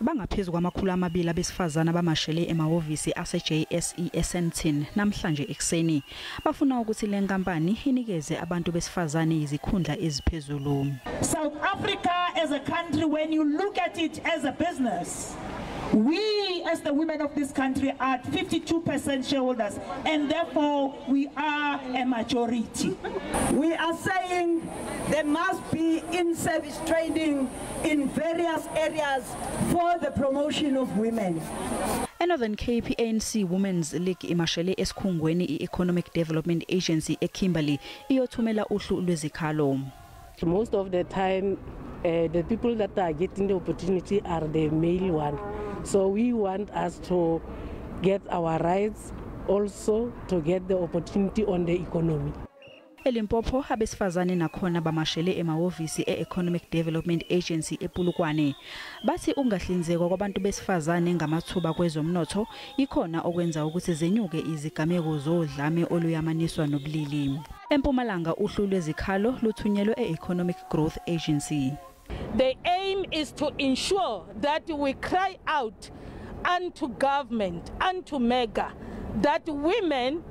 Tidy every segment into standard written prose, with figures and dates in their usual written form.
Bangaphezulu kwama200 abesifazana bamashele emahhovisi ase-JSE eSandton namhlanje ekseni. Bafuna ukuthi le nkampani inikeze abantu besifazane izikhundla eziphezulu. South Africa as a country, when you look at it as a business, we as the women of this country are 52% shareholders, and therefore we are a majority. We are saying there must be in-service training in various areas for the promotion of women. Northern Cape ANC Women's League imashele esikhungweni i-Economic Development Agency eKimberley iyothumela uhlu lwezikhalo. Most of the time, the people that are getting the opportunity are the male one. So we want us to get our rights, also to get the opportunity on the economy. eLimpopo abesifazane nakhona bamashele emahhovisi e-Economic Development Agency ePulukwane. Bathi ungahlinzekwa kwabantu besifazane ngamathuba kwezomnotho ikhona okwenza ukuthi zenyuke izigameko zodlame oluyamaniswa nobulili. Empumalanga uhlu lwezikhalo luthunyelwe e-Economic Growth Agency. The aim is to ensure that we cry out unto government, unto MEGA, that women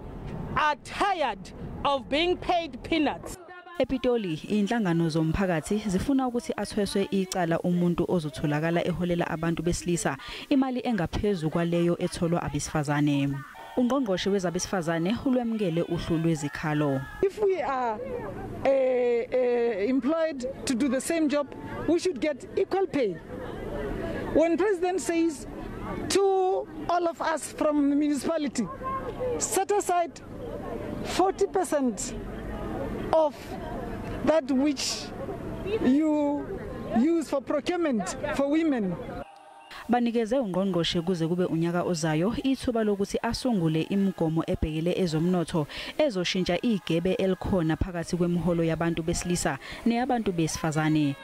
are tired of being paid peanuts. Epitoli inhlangano zomphakathi zifuna ukuthi athweswe icala umuntu ozotholakala eholela abantu besilisa imali engaphezulu kwaleyo etholwa abesifazane. Ungqongqoshe wezabesifazane ulwemukele uhlu lwezikhalo. If we are employed to do the same job, we should get equal pay. When President says to all of us from the municipality, set aside 40% of that which you use for procurement for women. Banikeze ungqongqoshe kuze kube unyaka ozayo ithuba lokuthi asungule imigomo ebhekele ezomnotho ezoshintsha igebe elikhona phakathi kwemiholo yabantu besilisa neyabantu besifazane.